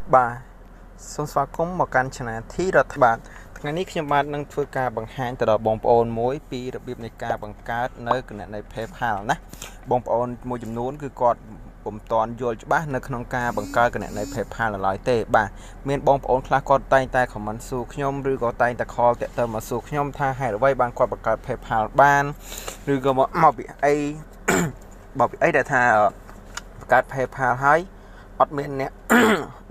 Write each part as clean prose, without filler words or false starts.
Bà Xong xóa cũng một căn channel thi rất bạn ngàyนี้ខ្ញុំបាននឹងធ្វើការបង្ហាញទៅដល់បងប្អូនមួយពីរបៀបនៃការបង្កើតនៅគណនី PayPal ណាបងប្អូនមួយចំនួនគឺគាត់ពុំតាន់យល់ច្បាស់នៅក្នុងការបង្កើតគណនី PayPal ឡើយទេបាទមានបងប្អូនខ្លះគាត់តែងតែ comment សួរខ្ញុំឬក៏តែងតែ call តាក់ទងមកសួរខ្ញុំថាហេតុអ្វីបានគាត់បង្កើត PayPal បានឬក៏មកពីអីមកពីអីដែលថាបង្កើត PayPal ហើយអត់មានអ្នក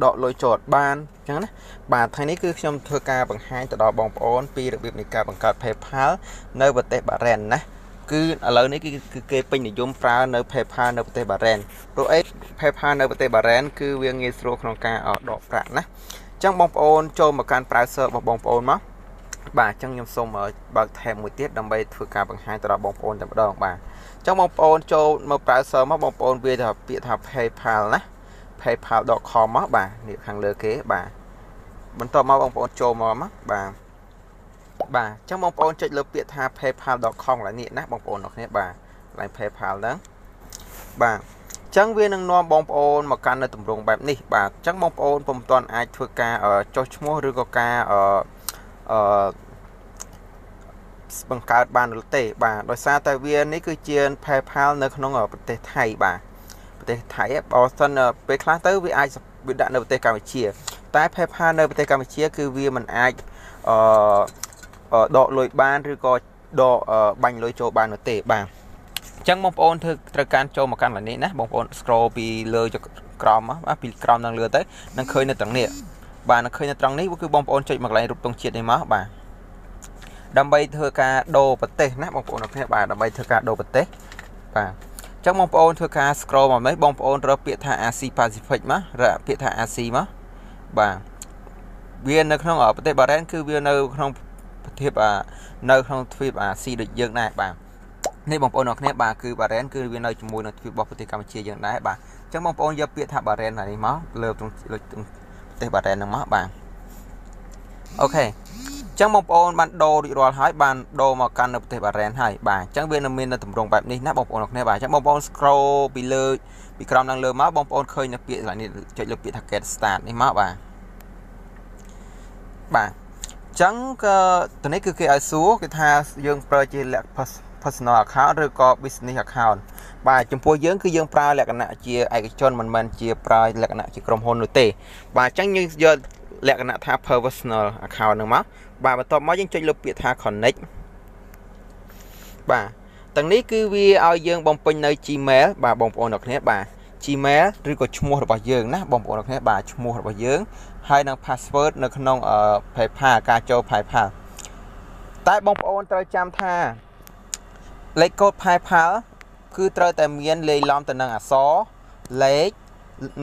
ដកលុយចូលបានអញ្ចឹងណាបាទថ្ងៃនេះគឺខ្ញុំធ្វើការបង្ហាញទៅដល់បងប្អូនពីរបៀបនៃការបង្កើត PayPal នៅប្រទេសបារ៉ែនណាគឺឥឡូវនេះគឺគេពេញនិយមប្រើនៅ PayPal នៅប្រទេសបារ៉ែនព្រោះអី PayPal នៅប្រទេសបារ៉ែនគឺវាងាយស្រួលក្នុងការដកប្រាក់ណាអញ្ចឹងបងប្អូនចូលមកកាន់ browser របស់បងប្អូនមកបាទអញ្ចឹងខ្ញុំសូមបើក tab មួយទៀតដើម្បីធ្វើការបង្ហាញទៅដល់បងប្អូនតែម្ដងបាទអញ្ចឹងបងប្អូនចូលមក browser មកបងប្អូនវាថាពាក្យថា PayPal ណា paypal.com មកបាទនេះខាងលើគេបាទបន្ទាប់មកបងប្អូនចូលមកបាទអញ្ចឹងបងប្អូនចុចលើពាក្យថា paypal.com ឡើយនេះណាបងប្អូនអរគ្នាបាទកន្លែង PayPal ហ្នឹងបាទអញ្ចឹងវានឹងនាំបងប្អូនមកកាន់នៅទម្រង់បែបនេះបាទអញ្ចឹងបងប្អូនពុំទាន់អាចធ្វើការចុះឈ្មោះឬក៏ការបង្កើតបានទេបាទដោយសារតែវានេះគឺជា PayPal នៅក្នុងប្រទេសថៃបាទប្រទេសថៃបើសិនពេលខ្លះទៅវាអាចវាដាក់នៅប្រទេសកម្ពុជាតែ PayPal នៅប្រទេសកម្ពុជាគឺវាមិនអាចដកលុយបានឬក៏ដកបាញ់លុយចូលបាននោះទេបាទអញ្ចឹងបងប្អូនត្រូវការចូលមកកាន់កន្លែងនេះណាបងប្អូន scroll ពីលើចុចក្រោមមកពីក្រោមដល់លើទៅនឹងឃើញនៅត្រង់នេះបាទនឹងឃើញនៅត្រង់នេះគឺបងប្អូនចុចមកកន្លែងរូបទង់ជាតិនេះមកបាទដើម្បីធ្វើការដូរប្រទេសណាបងប្អូនអរគ្នាបាទដើម្បីធ្វើការដូរប្រទេសបាទអញ្ចឹងបងប្អូនធ្វើការ scroll មកនេះបងប្អូនរកពាក្យថា Asia Pacific មករកពាក្យថា Asia មកបាទវានៅក្នុងប្រទេសបារ៉ែនគឺវានៅក្នុងប្រទេសនៅក្នុងទ្វីបអាស៊ីដូចយើងដែរបាទនេះបងប្អូនអរគ្នាបាទគឺបារ៉ែនគឺវានៅជាមួយនឹងទ្វីបរបស់ប្រទេសកម្ពុជាយើងដែរបាទអញ្ចឹងបងប្អូនយកពាក្យថាបារ៉ែននេះមកលើក្នុងប្រទេសបារ៉ែនហ្នឹងមកបាទអូខេអញ្ចឹងបងប្អូនបានដូររួចរាល់ហើយបានដូរមកកាន់នៅប្រទេសបារ៉ែនហើយបាទអញ្ចឹងវានៅមាននៅទម្រង់បែបនេះណាបងប្អូនអរគ្នាបាទអញ្ចឹងបងប្អូន scroll ពីលើពីក្រោមដល់លើមកបងប្អូនឃើញនៅពាក្យនេះចុចលើពាក្យថា get start នេះមកបាទអញ្ចឹងក៏ទៅនេះគឺគេឲ្យសួរគេថាយើងប្រើជាលក្ខ personal account ឬក៏ business account បាទចំពោះយើងគឺយើងប្រើលក្ខណៈជាឯកជនមិនមែនជាប្រើលក្ខណៈជាក្រុមហ៊ុននោះទេបាទអញ្ចឹងយើងយកលក្ខណៈថា personal account ហ្នឹងមកបាទបន្ទាប់មកយើងចុចលើពាក្យថា connect បាទទាំងនេះគឺវាឲ្យយើងបំពេញនៅ Gmail បាទបងប្អូនអរគ្នាបាទ Gmail ឬក៏ឈ្មោះរបស់យើងណាបងប្អូនអរគ្នាបាទឈ្មោះរបស់យើងហើយនឹង password នៅក្នុងPayPal ការចូល PayPal តែបងប្អូនត្រូវចាំថាលេខកូដ PayPal គឺត្រូវតែមានលាយឡំទៅនឹងអក្សរលេខ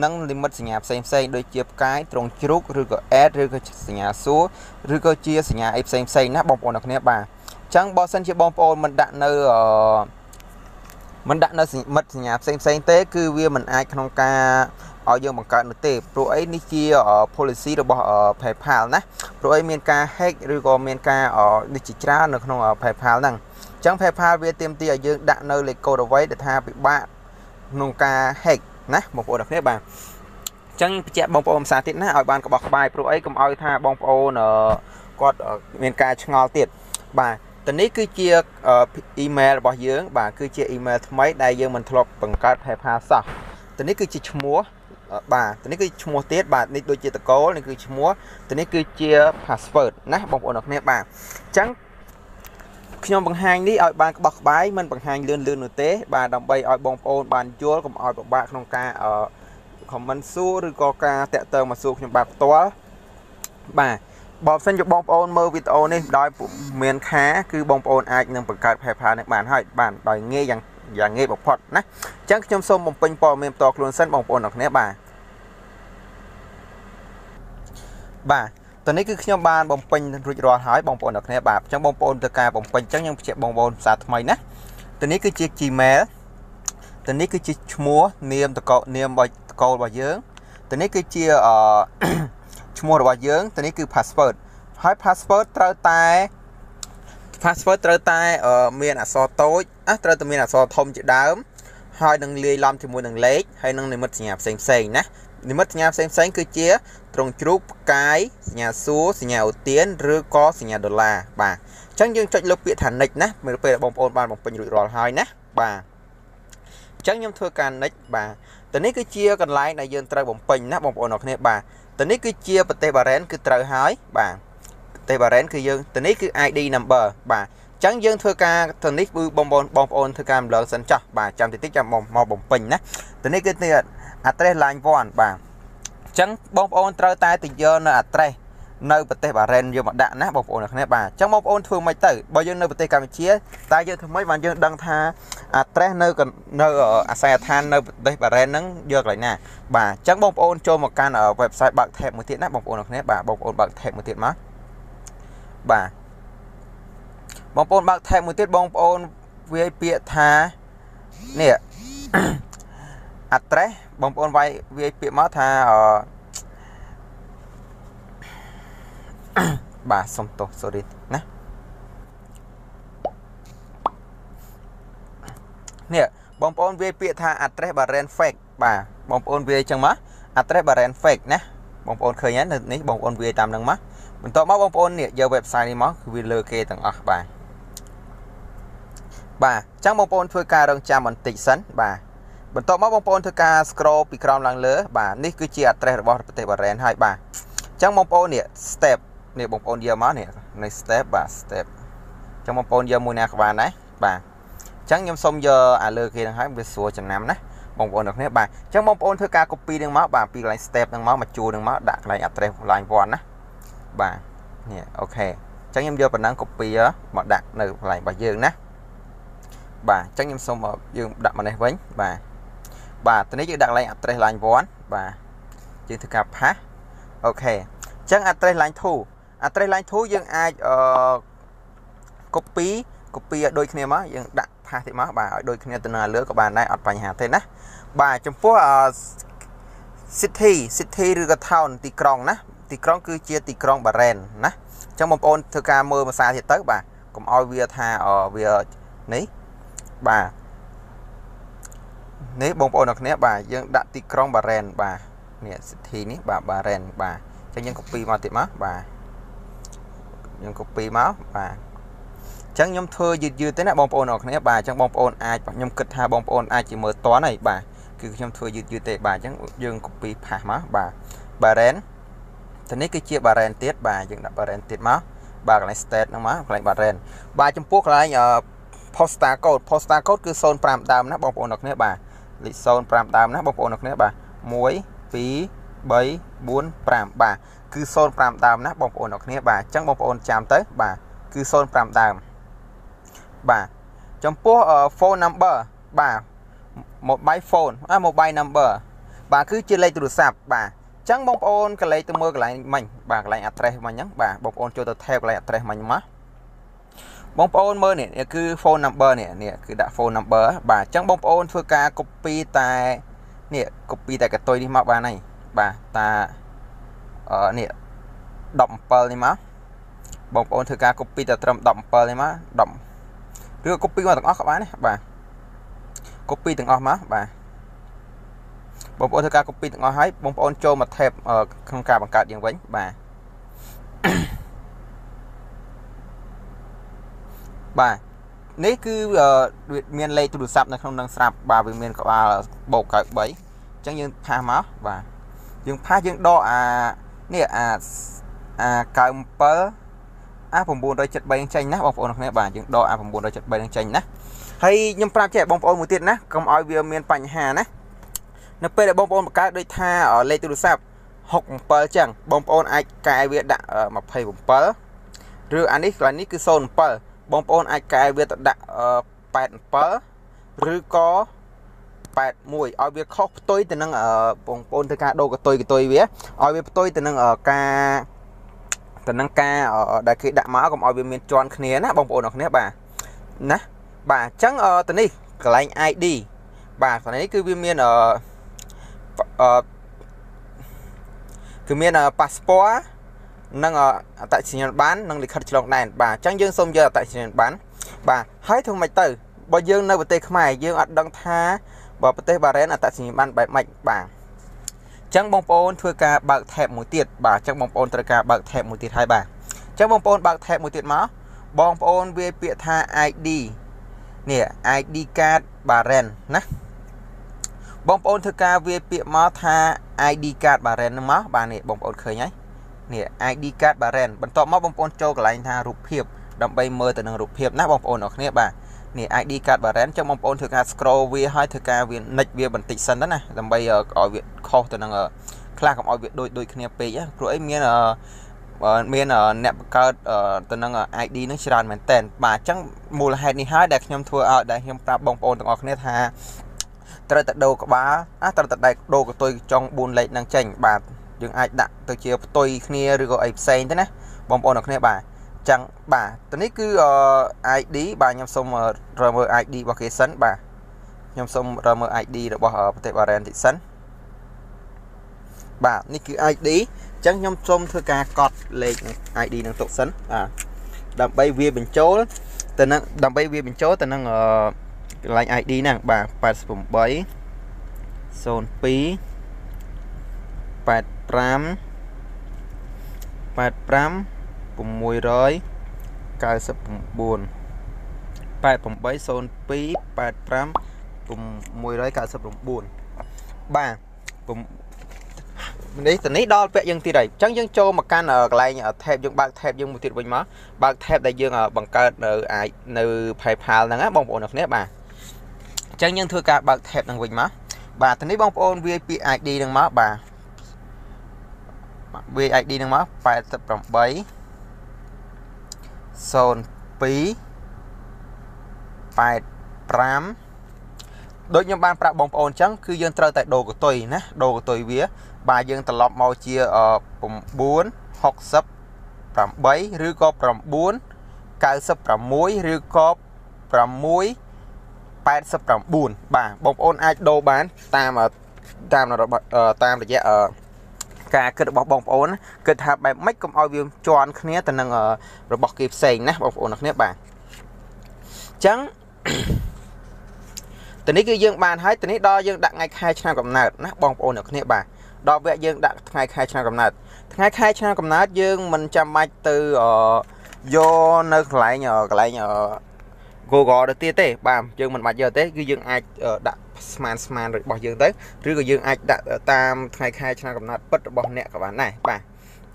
និងលីមីតសញ្ញាផ្សេងដូចជាផ្កាយត្រង់ជ្រូកឬក៏ add ឬក៏សញ្ញាសួរឬក៏ជាសញ្ញាអីផ្សេងណាបងប្អូនអរគ្នាបាទអញ្ចឹងបើសិនជាបងប្អូនមិនដាក់នៅមិត្តសញ្ញាផ្សេងទេគឺវាមិនអាចក្នុងការឲ្យយើងបង្កើតនោះទេព្រោះអីនេះជា policy របស់ PayPal ណាព្រោះអីមានការ hack ឬក៏មានការនេះជាច្រើននៅក្នុង PayPal ហ្នឹងអញ្ចឹង PayPal វាទាមទារឲ្យយើងដាក់នៅលេខកូដអ្វីដែលថាពិបាកក្នុងការ hack ណាបងប្អូនអរគ្នាបាទអញ្ចឹងបញ្ជាក់បងប្អូនភាសាទៀតណាឲ្យបានក្បោះក្បាយព្រោះអីកុំឲ្យថាបងប្អូនគាត់មានការឆ្ងល់ទៀតបាទតនេះគឺជាអ៊ីមែលរបស់យើងបាទគឺជាអ៊ីមែលថ្មីដែលយើងមិនធ្លាប់បង្កើត PayPal សោះតនេះគឺជាឈ្មោះបាទតនេះគឺឈ្មោះទៀតបាទនេះដូចជាតកូលនេះគឺឈ្មោះតនេះគឺជា password ណាបងប្អូនអរគ្នាបាទអញ្ចឹងខ្ញុំបង្ហាញនេះឲ្យបានក្បោះក្បាយមិនបង្ហាញលឿននោះទេបាទដើម្បីឲ្យបងប្អូនបានយល់កុំឲ្យពិបាកក្នុងការcomment សួរឬក៏ការតាក់ទងមកសួរខ្ញុំបាទផ្ទាល់បាទបើមិនជាបងប្អូនមើលវីដេអូនេះដោយមានខាគឺបងប្អូនអាចនឹងបង្កើត PayPal នេះបានហើយបាទដោយងាយយ៉ាងងាយបំផុតណាអញ្ចឹងខ្ញុំសូមបំពេញព័ត៌មានផ្ទាល់ខ្លួនសិនបងប្អូនអរគ្នាបាទតនេះគឺខ្ញុំបានបំពេញរួចរាល់ហើយបងប្អូនអរគ្នាបាទអញ្ចឹងបងប្អូនធ្វើការបំពេញអញ្ចឹងខ្ញុំបញ្ជាក់បងប្អូនភាសាថ្មីណាតនេះគឺជា Gmail តនេះគឺជាឈ្មោះនាមតកូលរបស់យើងតនេះគឺជាឈ្មោះរបស់យើងតនេះគឺ password ហើយ password ត្រូវតែមានអក្សរតូចត្រូវតែមានអក្សរធំជាដើមហើយនឹងលាយឡំជាមួយនឹងលេខហើយនឹងនិមិត្តសញ្ញាផ្សេងណា និមិត្តសញ្ញាផ្សេងគឺជាត្រង់ជ្រូកផ្កាយសញ្ញាសួរសញ្ញាឧទានឬក៏សញ្ញាដុល្លារបាទអញ្ចឹងយើងចុចលើពាក្យថា next ណាពេលបងប្អូនបានបំពេញរួចរាល់ហើយណាបាទអញ្ចឹងខ្ញុំធ្វើការ next បាទតើនេះគឺជាកន្លែងដែលយើងត្រូវបំពេញណាបងប្អូនអរគ្នាបាទតើនេះគឺជាប្រទេសបារ៉ែនគឺត្រូវហើយបាទប្រទេសបារ៉ែនគឺយើងតើនេះគឺ ID number បាទអញ្ចឹងយើងធ្វើការទៅនេះគឺបងប្អូនធ្វើការរំលឹកសិនចោះបាទចាំតិចចាំមកបំពេញណាតើនេះគឺ address line 1បាទអញ្ចឹងបងប្អូនត្រូវតែទៅយកនៅ address នៅប្រទេសបារ៉ែនយកមកដាក់ណាបងប្អូនគ្នាបាទអញ្ចឹងបងប្អូនធ្វើមិនទៅបើយើងនៅប្រទេសកម្ពុជាតែយើងធ្វើមិនបានយើងដឹងថា address នៅអាស័យដ្ឋាននៅប្រទេសបារ៉ែនហ្នឹងយកកន្លែងណាបាទអញ្ចឹងបងប្អូនចូលមកកាន់ website បើក tab មួយទៀតណាបងប្អូនគ្នាបាទបងប្អូនបើក tab មួយទៀតមកបាទបងប្អូនបើក tab មួយទៀតបងប្អូនវាយពាក្យថានេះ address បងប្អូនវាយពាក្យមកថាបាទសុំទោស sorry ណានេះបងប្អូនវាយពាក្យថា address Bahrain fake បាទបងប្អូនវាយចឹងមក address Bahrain fake ណាបងប្អូនឃើញហើយនៅនេះបងប្អូនវាយតាមហ្នឹងមកបន្ទាប់មកបងប្អូននេះយក website នេះមកគឺវាលើគេទាំងអស់បាទអញ្ចឹងបងប្អូនធ្វើការរងចាំបន្តិចសិនបាទបន្ទាប់មកបងប្អូនធ្វើការ scroll ពីក្រោមឡើងលើបាទនេះគឺជា address របស់ប្រទេស Bahrain ហើយបាទអញ្ចឹងបងប្អូននេះ step នេះបងប្អូនយកមកនេះនៃ step បាទ step អញ្ចឹងបងប្អូនយកមួយណាក៏បានដែរបាទអញ្ចឹងខ្ញុំសុំយកអាលើគេហ្នឹងហើយវាស្រួលចំណាំណាបងប្អូនទាំងគ្នាបាទអញ្ចឹងបងប្អូនធ្វើការ copy នឹងមកបាទពីកន្លែង step ហ្នឹងមកជួរហ្នឹងមកដាក់កន្លែង address line 1ណាបាទនេះអូខេអញ្ចឹងខ្ញុំយកប៉ុណ្ណឹង copy មកដាក់នៅកន្លែងរបស់យើងណាបាទអញ្ចឹងខ្ញុំសុំយើងដាក់មកនេះវិញបាទទៅនេះយើងដាក់កន្លែង address line 1បាទយើងធ្វើការ pass អូខេអញ្ចឹង address line 2 address line 2យើងអាចcopy ឲ្យដូចគ្នាមកយើងដាក់ pass ទៀតមកបាទឲ្យដូចគ្នាទៅនៅលើក៏បានដែរអត់បញ្ហាទេណាបាទចំពោះcity ឬក៏ town ទីក្រុងណាទីក្រុងគឺជាទីក្រុងបារ៉ែនណាអញ្ចឹងបងប្អូនធ្វើការមើលភាសាទៀតទៅបាទកុំឲ្យវាថាវានេះបាទនេះបងប្អូនអរគ្នាបាទយើងដាក់ទីក្រុងបារ៉ែនបាទនេះ city នេះបាទបារ៉ែនបាទអញ្ចឹងយើង copy មកទៀតមកបាទយើង copy មកបាទអញ្ចឹងខ្ញុំធ្វើយឺតទេណាបងប្អូនអរគ្នាបាទអញ្ចឹងបងប្អូនអាចខ្ញុំគិតថាបងប្អូនអាចជាមើលតន់ហើយបាទគឺខ្ញុំធ្វើយឺតទេបាទអញ្ចឹងយើង copy ផាសមកបាទបារ៉ែនទៅនេះគឺជាបារ៉ែនទៀតបាទយើងដាក់បារ៉ែនទៀតមកបាទកន្លែង state ហ្នឹងមកកន្លែងបារ៉ែនបាទចំពោះកន្លែងpostal code គឺ05ដើមណាបងប្អូនអរគ្នាបាទលេខ05ដើមណាបងប្អូនអរគ្នាបាទ1 2 3 4 5បាទគឺ05ដើមណាបងប្អូនអរគ្នាបាទអញ្ចឹងបងប្អូនចាំទៅបាទគឺ05ដើមបាទចំពោះ phone number បាទ mobile phone mobile number បាទគឺជាលេខទូរស័ព្ទបាទអញ្ចឹងបងប្អូនកន្លែងទៅមើលកន្លែងមិញបាទកន្លែង address មិញហ្នឹងបាទបងប្អូនចូលទៅ tab កន្លែង address មិញមកបងប្អូនមើលនេះគឺ phone number នេះគឺដាក់ phone number បាទអញ្ចឹងបងប្អូនធ្វើការ copy តែនេះ copy តែកតុយនេះមកបានហើយបាទតានេះ17នេះមកបងប្អូនធ្វើការ copy តែត្រឹម17នេះមក10ឬ copy មកទាំងអស់ក៏បានដែរបាទ copy ទាំងអស់មកបាទបងប្អូនធ្វើការ copy ទាំងអស់ហើយបងប្អូនចូលមក tab ក្នុងការបង្កើតយើងវិញបាទបាទនេះគឺមានលេខទូរស័ព្ទនៅក្នុងនឹងស្រាប់បាទវាមានក្បាលបូក93អញ្ចឹងយើងផាសមកបាទយើងផាសយើងដកនេះ97 973ចេញណាបងប្អូនគ្នាបាទយើងដក973នឹងចេញណាហើយខ្ញុំប្រាប់ចេះបងប្អូនមួយទៀតណាកុំឲ្យវាមានបញ្ហាណានៅពេលដែលបងប្អូនបង្កើតដូចថាលេខទូរស័ព្ទ67ចឹងបងប្អូនអាចកែវាដាក់27ឬអានេះកន្លែងនេះគឺ07បងប្អូនអាចកែវាទៅដាក់87ឬក៏81ឲ្យវាខុសផ្ទុយទៅនឹងបងប្អូនធ្វើការដូរកតុយវាឲ្យវាផ្ទុយទៅនឹងការដែលគេដាក់មកកុំឲ្យវាមានជាន់គ្នាណាបងប្អូនអរគ្នាបាទណាបាទអញ្ចឹងទៅនេះកន្លែង ID បាទកន្លែងនេះគឺវាមានគឺមាន passport និងអត្តសញ្ញាណប័ណ្ណនិងលិខិតឆ្លងដែនបាទអញ្ចឹងយើងសូមយកអត្តសញ្ញាណប័ណ្ណបាទហើយធ្វើម៉េចទៅបើយើងនៅប្រទេសខ្មែរយើងអត់ដឹងថាបើប្រទេសបារ៉ែនអត្តសញ្ញាណប័ណ្ណបែបម៉េចបាទអ chẳng bông ôn thưa ca bạc thẹp một tiệt bà chẳng bông ôn thưa ca bạc thẹp một tiệt hai bà chẳng bông ôn bạc thẹp một tiệt máu bông ôn về bịa tha ID nè ID card bà ren nè bông ôn thưa ca về bịa máu tha ID card bà ren máu bà nè bông ôn khởi nhái nè ID card bà ren bận tọ máu bông ôn châu cái lại tha rụp hiệp đâm bay mơ từ nâng rụp hiệp nè bông ôn ở nè bà nè ID card bà ren trong bông ôn thưa ca scroll về hai thưa ca về nịch về bận tịch sân đó nè đâm bay ở viện kho từ nâng khá không ai việc đôi khi pe á rồi miền nẹp cao từ năng ID nó chỉ mình tên bà chẳng mua là hai đi hai đẹp nhom thua ở đây nhom ta bông ôn từng ở này tha tới tận đầu của bà tới tận đây đồ của tôi trong buôn lệ năng tranh bà dừng ai đặt tôi chia tôi kia rồi gọi xe thế nè bông ôn ở này bà chẳng bà tới này cứ ID bà nhom xong rồi mở ID vào cái sân bà nhom xong rồi mở ID rồi bỏ tại bà ren thị sân bà ní cứ ID chẳng nhom xôm thưa ca cọt lên ID năng tục sấn đầm bay vía bình chố từ năng đầm bay vía bình chố từ năng lạnh ID nè bà 87 zone 2 85 85 600 94 87 zone 2 85 694bà đấy từ nãy đo vẽ dương thì đấy chẳng dương cho mà can ở lại ở thẹp dương bạc thẹp dương một tiệt bình má bạc thẹp đại dương ở bằng card ở ai nơi PayPal năng á bông ổn được nè bà chẳng nhân thưa cả bạc thẹp năng bình má bà từ nãy bông ổn VIP ID năng má bà VIP năng má 87 zone 2 85 đôi nhóm ban prạ bông ổn chẳng cứ dương trơ tại đồ của tôi nè đồ của tôi vía bà dương tập lọp màu chia ở 4 hoặc sắp 7 rư có 4 cao sắp 6 rư có 6 8 sắp 4 bà bông ôn ai đồ bán tam là dạ cả kết bọc bông ôn kết hợp bài mấy công oi viêm tròn khné từ năng rồi bọc kịp xanh nè bông ôn khné bà trắng từ nãy cứ dương bàn hết từ nãy đo dương đặt ngay 2 năm cầm nợ nè bông ôn ở khné bà đo vẽ dương đặt ngày 2 năm cầm nợ ngày 2 năm cầm nợ dương mình chăm mạch từ vô nơi lại nhờ Google được tia tế bà dương mình mà giờ tới cứ dương ai đặt sman rồi bỏ dương tới rồi có dương ai đặt tam ngày 2 năm cầm nợ bất bỏ nè các bạn này bà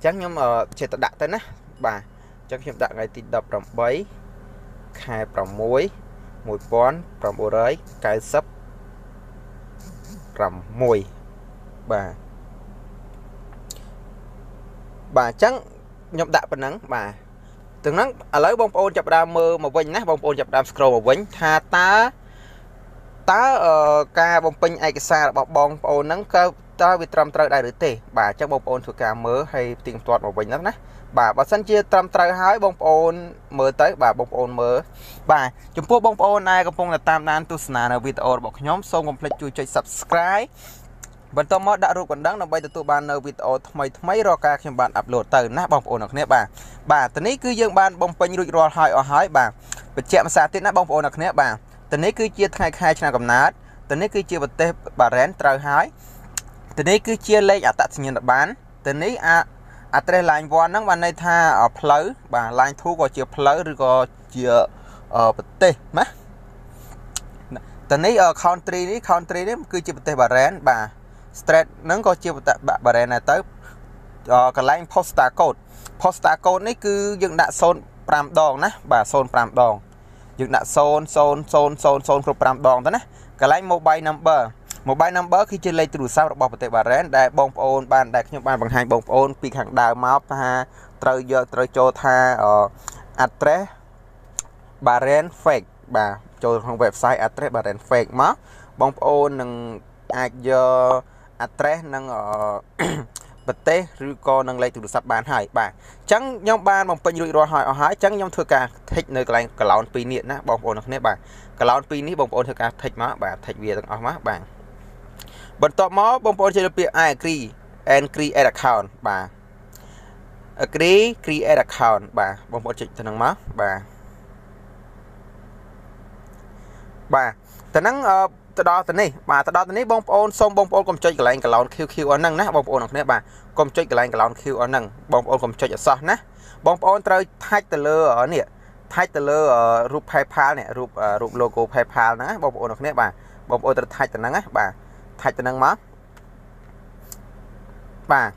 chắc nhưng mà chỉ đặt tới nè bà chắc hiện tại ngày tin đập 7 2 6 1 pon 9 cái sấp 10 bà trắng nhậm đạp bên nắng bà từng nắng ở lấy bông ôn chập đam mơ mà vinh nát bông ôn chập đam scroll mà vinh tha tá ca bông pin ai cái xa bọc bông ôn nắng cơ ta bị trầm trời đại được tê bà chắc bông ôn thuộc ca mơ hay tiền toát mà vinh nát bà sân chia trầm trời hái bông ôn mơ tới bà bông ôn mơ bà chúng phố bông ôn này công là tam nan tu sna ở video bọc nhóm xong complete chui chơi subscribe bận tao mót đã rút còn đắng là bây giờ tụi bạn ở video mấy rồi ca khi bạn upload từ nát bông ổn được nè bà từ nãy cứ dương ban bông pin rút rồi hỏi ở hỏi bà bị chạm xa tiết nát bông ổn được nè bà từ nãy cứ chia hai năm cầm nát từ nãy cứ chia bật tê bà rén trời hái từ nãy cứ chia lên ở tại sinh nhật bán từ nãy tre line one nắng ban này tha ở pleu bà line thu có chia pleu rồi có chia bật tê má từ nãy ở country đấy cứ chia bật tê bà rén bà straight nâng có chiều bà rè này tới cái line posta code này cứ dựng đã xôn 5 đòn nè bà xôn 5 đòn dựng đã xôn 5 đòn đó nè cái line mobile number khi chơi lấy từ sau bọc tại bà rè đại bông ôn ban đại nhưng ban bằng hai bông ôn pi hàng đào máu ha trời cho tha address bà rè fake bà cho trong website address bà rè fake má bông ôn nâng ai giờ address năng ở bật tê rồi con năng lấy từ sắp bán hải bà trắng nhóm ban bằng pin rồi hỏi ở hái trắng nhóm thưa cả thích nơi cái lon pin điện á bông ôn nè bà cái lon pin ní bông ôn thưa cả thích má bà thích về tầng ở má bà bật tọt mó bông ôn chơi được agree and create account bà agree create account bà bông ôn chơi thằng má bà từ năng ទៅដល់ទៅនេះបាទទៅដល់ទៅនេះបងប្អូនសូមបងប្អូនកុំចុចកន្លែងកឡោន QQ អស់ហ្នឹងណាបងប្អូនអរគ្នាបាទកុំចុចកន្លែងកឡោន Q អស់ហ្នឹងបងប្អូនកុំចុចអសោះណាបងប្អូនត្រូវថាច់ទៅលើនេះថាច់ទៅលើរូប PayPal នេះរូប logo PayPal ហ្នឹងណាបងប្អូនអរគ្នាបាទបងប្អូនត្រូវថាច់ទៅហ្នឹងណាបាទថាច់ទៅហ្នឹងមកបាទ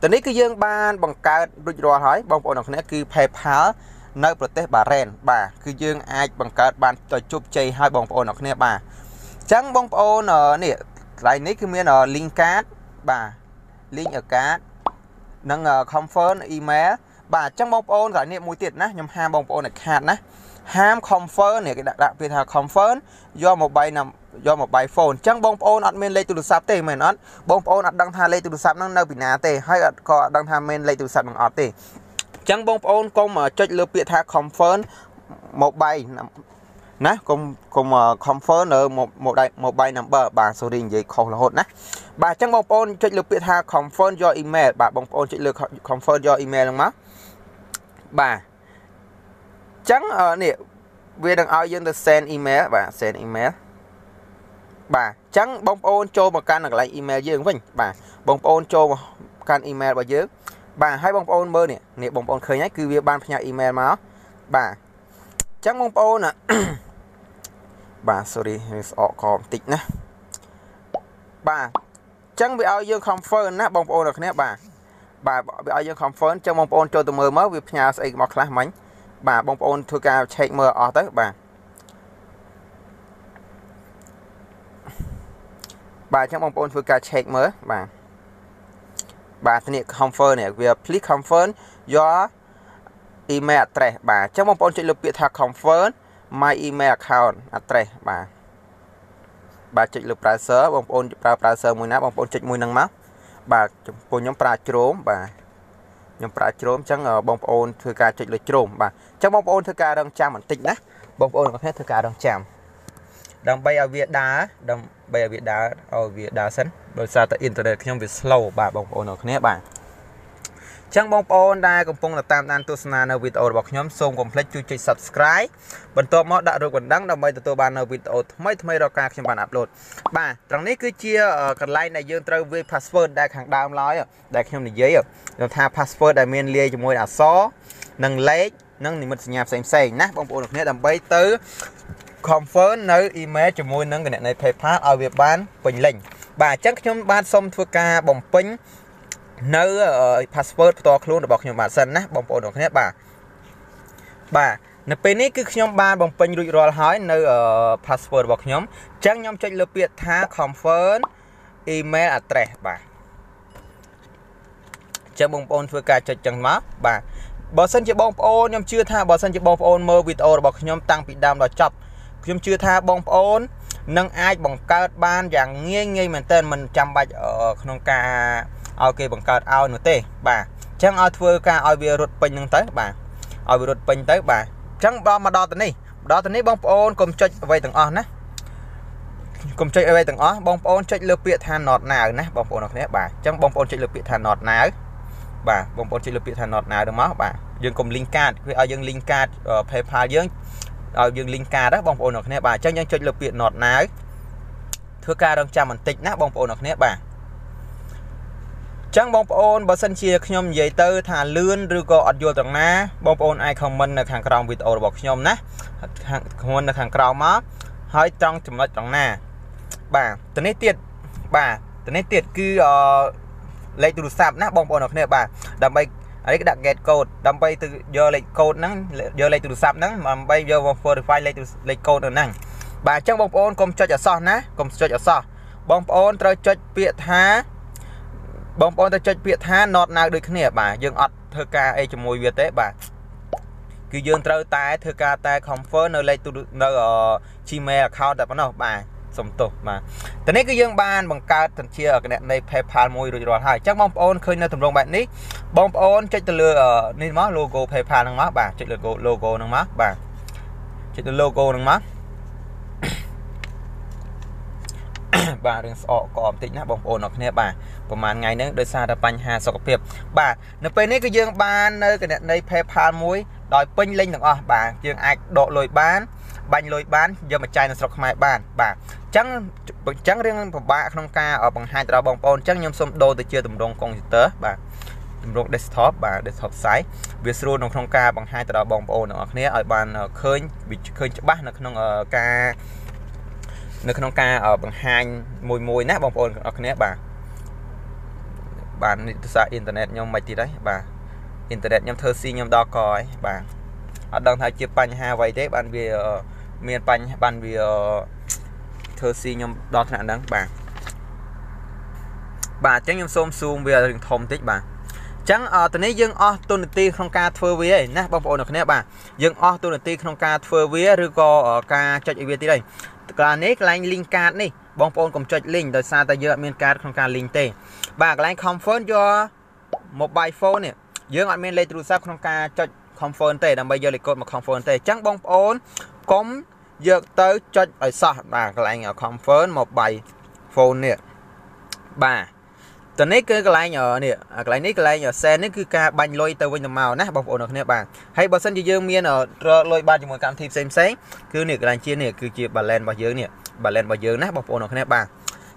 តនេះគឺយើងបានបង្កើតរួចរាល់ហើយបងប្អូនអរគ្នាគឺ PayPal នៅប្រទេសបារ៉ែនបាទគឺយើងអាចបង្កើតបានទៅជោគជ័យហើយបងប្អូនអរគ្នាបាទអញ្ចឹងបងប្អូននេះកន្លែងនេះគឺមាន link card បាទ link account និង confirm email បាទអញ្ចឹងបងប្អូនកន្លែងនេះមួយទៀតណាខ្ញុំហាមបងប្អូនឲ្យខាតណាហាម confirm នេះគេដាក់ពាក្យថា confirm យក mobile phone អញ្ចឹងបងប្អូនអត់មានលេខទូរស័ព្ទទេមែនអត់បងប្អូនអត់ដឹងថាលេខទូរស័ព្ទហ្នឹងនៅពីណាទេហើយក៏អត់ដឹងថាមានលេខទូរស័ព្ទហ្នឹងអត់ទេអញ្ចឹងបងប្អូនកុំចុចលើពាក្យថា confirm mobile ណាកុំ confirm នៅ mobile number បាទ sorry និយាយខុសរហូតណាបាទអញ្ចឹងបងប្អូនចុចលើពាក្យថា confirm your email បាទបងប្អូនចុចលើ confirm your email ហ្នឹងមកបាទអញ្ចឹងនេះវានឹងឲ្យយើងទៅ send email បាទ send email បាទអញ្ចឹងបងប្អូនចូលមកកាន់កន្លែង email យើងវិញបាទបងប្អូនចូលមកកាន់ email របស់យើងបាទហើយបងប្អូនមើលនេះបងប្អូនឃើញហើយគឺវាបានផ្ញើ email មកបាទអញ្ចឹងបងប្អូនបាទ sorry ស្អកកបន្តិចណាបាទអញ្ចឹងវាឲ្យយើង confirm ណាបងប្អូនអរគ្នាបាទវាឲ្យយើង confirm អញ្ចឹងបងប្អូនចូលទៅមើលមកវាផ្ញើស្អីមកខ្លះមិញបាទបងប្អូនធ្វើការ check មើលអស់ទៅបាទអញ្ចឹងបងប្អូនធ្វើការ check មើលបាទនេះ confirm នេះវា please confirm your email address បាទអញ្ចឹងបងប្អូនចុចលើពាក្យថា confirm my email account address បាទចុចលើ browser បងប្អូនប្រើ browser មួយណាបងប្អូនចុចមួយហ្នឹងមកបាទចំពោះខ្ញុំប្រើ Chrome បាទខ្ញុំប្រើ Chrome អញ្ចឹងបងប្អូនធ្វើការចុចលើ Chrome បាទអញ្ចឹងបងប្អូនធ្វើការរងចាំបន្តិចណាបងប្អូនទាំងអស់គ្នាធ្វើការរងចាំដើម្បីឲ្យវាដើរសិនដោយសារតែអ៊ីនធឺណិតខ្ញុំវា slow បាទបងប្អូនទាំងអស់គ្នាបាទអញ្ចឹងបងប្អូនដែលកំពុងតាមដានទស្សនានៅវីដេអូរបស់ខ្ញុំសូមកុំភ្លេចជួយចុច Subscribe បន្ទាប់មកដាក់រូបកណ្ដឹងដើម្បីទទួលបាននៅវីដេអូថ្មីៗរាល់ការខ្ញុំបានអាប់ឡូតបាទត្រង់នេះគឺជាកន្លែងដែលយើងត្រូវវាយ password ដែលខាងដើមឡើយដែលខ្ញុំនិយាយថា password ដែលមានលាយជាមួយអក្សរនិងលេខនិងនិមិត្តសញ្ញាផ្សេងៗណាបងប្អូនទាំងគ្នាដើម្បីទៅ confirm នៅ email ជាមួយនឹងគណនី PayPal ឲ្យវាបានពេញលេញបាទអញ្ចឹងខ្ញុំបាទសូមធ្វើការបំពេញនៅ password ផ្ទាល់ខ្លួនរបស់ខ្ញុំបាទសិនណាបងប្អូនទាំងគ្នាបាទនៅពេលនេះគឺខ្ញុំបានបំពេញរួចរាល់ហើយនៅ password របស់ខ្ញុំអញ្ចឹងខ្ញុំចុចលើពាក្យថា confirm email address បាទអញ្ចឹងបងប្អូនធ្វើការចុចចឹងមកបាទបើសិនជាបងប្អូនខ្ញុំជឿថាបើសិនជាបងប្អូនមើលវីដេអូរបស់ខ្ញុំតាំងពីដើមដល់ចប់ខ្ញុំជឿថាបងប្អូននឹងអាចបង្កើតបានយ៉ាងងាយមែនទែនមិនចាំបាច់ក្នុងការឲ្យគេបង្កើតឲ្យនោះទេបាទអញ្ចឹងឲ្យធ្វើការឲ្យវារត់ពេញហ្នឹងទៅបាទឲ្យវារត់ពេញទៅបាទអញ្ចឹងមកដល់ទៅនេះបងប្អូនកុំចុចអ្វីទាំងអស់ណាកុំចុចអ្វីទាំងអស់បងប្អូនចុចលើពាក្យថា not now ណាបងប្អូនអរគ្នាបាទអញ្ចឹងបងប្អូនចុចលើពាក្យថា not now បាទបងប្អូនចុចលើពាក្យថា not now ទៅមកបាទយើងកុំ link card វាឲ្យយើង link card PayPal យើងឲ្យយើង link card ណាបងប្អូនអរគ្នាបាទអញ្ចឹងយើងចុចលើពាក្យ not now ធ្វើការរងចាំបន្តិចណាបងប្អូនអរគ្នាបាទចឹងបងប្អូនបើសិនជាខ្ញុំនិយាយទៅថាលឿនឬក៏អត់យល់ទាំងណាបងប្អូនអាច comment នៅខាងក្រោមវីដេអូរបស់ខ្ញុំណាcomment នៅខាងក្រោមមកហើយត្រង់ចំណុចត្រង់ណាបាទទៅនេះទៀតគឺលេខទូរស័ព្ទណាបងប្អូនអរគ្នាបាទដើម្បីអានេះគេដាក់ get code ដើម្បីទៅយកលេខកូដហ្នឹងយកលេខទូរស័ព្ទហ្នឹងដើម្បីយក verify លេខកូដហ្នឹងបាទអញ្ចឹងបងប្អូនកុំចុចអក្សរណាកុំចុចអក្សរបងប្អូនត្រូវចុចពាក្យថាnot now ដូចគ្នាបាទយើងអត់ធ្វើការអីជាមួយវាទេបាទគឺយើងត្រូវតែធ្វើការតែ confirm នៅលេខនៅ Gmail account តែប៉ុណ្ណោះបាទសុំទោសបាទតនេះគឺយើងបានបង្កើតទជាគណនី PayPal មួយរួចរាល់ហើយអញ្ចឹងបងប្អូនឃើញនៅទម្រង់បែបនេះបងប្អូនចុចទៅលើនេះមក logo PayPal ហ្នឹងមកបាទចុចលើ logo ហ្នឹងមកបាទចុចលើ logo ហ្នឹងមកបាទរឿងស្អកកបន្តិចណាបងប្អូនអរគ្នាបាទប្រហែលថ្ងៃហ្នឹងដោយសារតែបញ្ហាសុខភាពបាទនៅពេលនេះគឺយើងបាននៅគណនី PayPal មួយដោយពេញលេញទាំងអស់បាទយើងអាចដកលុយបានបាញ់លុយបានយកមកចាយនៅស្រុកខ្មែរបានបាទអ chẳng riêng bạ không ca ở bằng hai tờ bóng ôn chẳng nhom xôm đô từ chưa tầm rong computer bà tầm rong desktop bà desktop site việc sưu trong không ca bằng hai tờ bóng ôn ở kia ở bàn khơi bị khơi cho bác nó không ca nó không ca ở bằng hai mùi nát bóng ôn ở kia bà bạn xa internet nhom mày thì đấy bà internet nhom thơ si nhom đo coi bà ở đang thay chụp bánh ha vậy thế bạn vì miền bánh bạn vì thơ si nhom đo thằng đáng bà chẳng nhom xôm xung về thông tích bà chẳng từ nãy dương opportunity không ca thưa với nè bông bồn được nè bà dương opportunity không ca thưa với rồi có ở ca cho chị biết đây là nét lại link card đi bông bồn cùng cho link từ xa ta giờ miền card không ca link tê bà lại confirm cho mobile phone nè dương anh miền lấy từ xa không ca cho confirm tê đằng bây giờ lại code mà confirm tê chẳng bông bồn cũng giờ tới cho ở xa bà lại ở confirm mobile phone nè bà từ nãy cái lại nhỏ nè cái này cái lại nhỏ xe nó cứ ca bánh lôi từ bên màu nè bông ổn được nè bà hay bà sân chỉ dương miên ở lôi ba cho một cam thịt xem cứ nè cái này chia nè cứ chia bà lên bà dương nè bà lên bà dương nè bông ổn được nè bà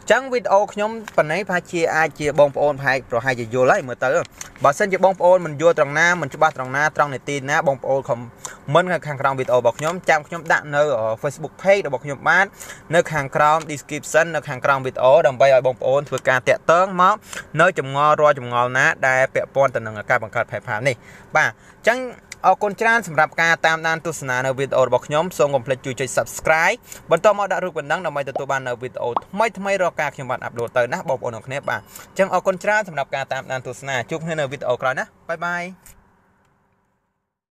chẳng video nhóm phần này phải chia ai chia bông ổn hay rồi hai giờ vô lấy mà tới bà sân chỉ bông ổn mình vô tròn na mình cho ba tròn na trong này tin ná bông ổn không mình hàng trong video bọc nhóm trong nhóm đạn nơi ở Facebook page bọc nhóm bán nơi hàng trong description nơi hàng trong video đồng bay ở bông ổn vừa ca tẹt tớn móc nơi chùm ngò rồi chùm ngò ná đai bẹ pon tận ở ca bằng card phải phản này bà chẳng ở con transสำหรับการตามด้านตุสนาในวิดีโอบอกย้อมส่งกลุ่มเพลย์ជួយ subscribe បន្តមកដាក់រូបបណ្ដឹងដើម្បីទទួលបាននៅវីដេអូថ្មីៗរាល់ការខ្ញុំបានអាប់ឡូតទៅណាបងប្អូនអ្នកគ្នាបាទអញ្ចឹងអរគុណច្រើនសម្រាប់ការតាមដានទស្សនាជួបគ្នានៅវីដេអូក្រោយណាបាយបាយ